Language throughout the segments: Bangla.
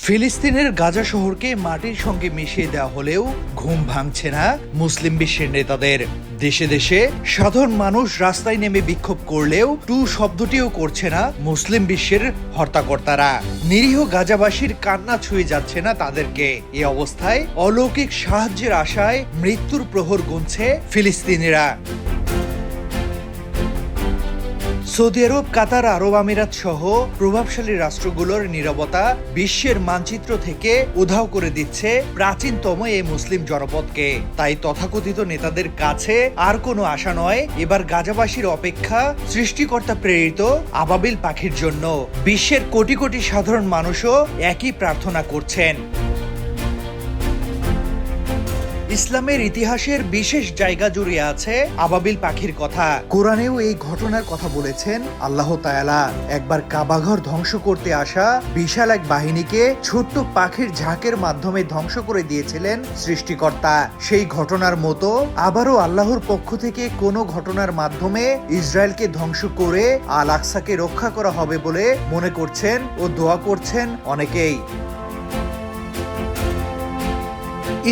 ফিলিস্তিনের গাজা শহরকে মাটির সঙ্গে মিশিয়ে দেওয়া হলেও ঘুম ভাঙছে না মুসলিম বিশ্বের নেতাদের। দেশে দেশে সাধারণ মানুষ রাস্তায় নেমে বিক্ষোভ করলেও টু শব্দটিও করছে না মুসলিম বিশ্বের হর্তাকর্তারা। নিরীহ গাজাবাসীর কান্না ছুঁয়ে যাচ্ছে না তাদেরকে। এই অবস্থায় অলৌকিক সাহায্যের আশায় মৃত্যুর প্রহর গুনছে ফিলিস্তিনিরা। সৌদি আরব, কাতার, আরব আমিরাত সহ প্রভাবশালী রাষ্ট্রগুলোর নীরবতা বিশ্বের মানচিত্র থেকে উধাও করে দিচ্ছে প্রাচীনতম এই মুসলিম জনপদকে। তাই তথাকথিত নেতাদের কাছে আর কোনো আশা নয়, এবার গাজাবাসীর অপেক্ষা সৃষ্টিকর্তা প্রেরিত আবাবিল পাখির জন্য। বিশ্বের কোটি কোটি সাধারণ মানুষও একই প্রার্থনা করছেন। ইসলামের ইতিহাসের বিশেষ জায়গা জুড়ে আছে আবাবিল পাখির কথা। কোরআনেও এই ঘটনার কথা বলেছেন আল্লাহ তাআলা। একবার কাবাঘর ধ্বংস করতে আসা বিশাল এক বাহিনীকে ছোট্ট পাখির ঝাঁকের মাধ্যমে ধ্বংস করে দিয়েছিলেন সৃষ্টিকর্তা। সেই ঘটনার মতো আবারও আল্লাহর পক্ষ থেকে কোনো ঘটনার মাধ্যমে ইসরায়েলকে ধ্বংস করে আল আকসাকে রক্ষা করা হবে বলে মনে করছেন ও দোয়া করছেন অনেকেই।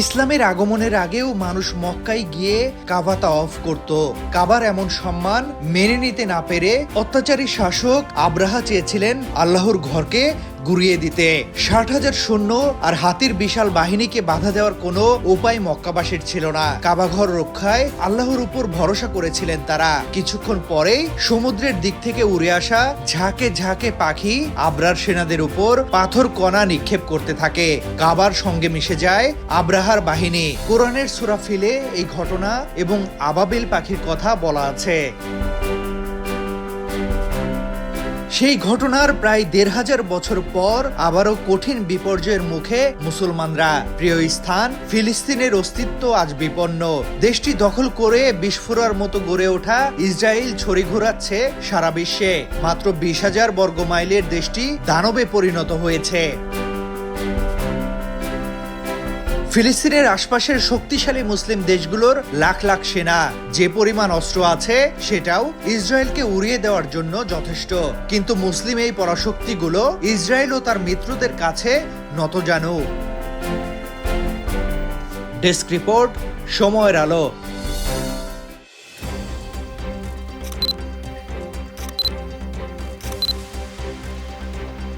ইসলামের আগমনের আগেও মানুষ মক্কায় গিয়ে কাবা তাওয়াফ করত। কাবার এমন সম্মান মেনে নিতে না পেরে অত্যাচারী শাসক আব্রাহা চেয়েছিলেন আল্লাহর ঘরকে গুড়িয়ে দিতে। 60,000 সৈন্য আর হাতির বিশাল বাহিনীকে বাধা দেওয়ার কোনো উপায় মক্কাবাসীর ছিল না। কাবাঘর রক্ষায় আল্লাহর উপর ভরসা করেছিলেন তারা। কিছুক্ষণ পরেই সমুদ্রের দিক থেকে উড়ে আসা ঝাঁকে ঝাঁকে পাখি আবরার সেনাদের উপর পাথর কণা নিক্ষেপ করতে থাকে। কাবার সঙ্গে মিশে যায় আব্রাহার বাহিনী। কোরআনের সূরা ফিলে এই ঘটনা এবং আবাবিল পাখির কথা বলা আছে। সেই ঘটনার প্রায় 1,500 বছর পর আবারও কঠিন বিপর্যয়ের মুখে মুসলমানরা। প্রিয় স্থান ফিলিস্তিনের অস্তিত্ব আজ বিপন্ন। দেশটি দখল করে বিস্ফোরার মতো গড়ে ওঠা ইসরায়েল ছড়ি ঘোরাচ্ছে সারা বিশ্বে। মাত্র 20,000 বর্গ মাইলের দেশটি দানবে পরিণত হয়েছে। ফিলিস্তিনের আশপাশের শক্তিশালী মুসলিম দেশগুলোর লাখ লাখ সেনা, যে পরিমাণ অস্ত্র আছে সেটাও ইসরায়েলকে উড়িয়ে দেওয়ার জন্য যথেষ্ট। কিন্তু মুসলিম এই পরাশক্তিগুলো ইসরায়েল ও তার মিত্রদের কাছে নতজানু। ডেস্ক রিপোর্ট, সময়ের আলো।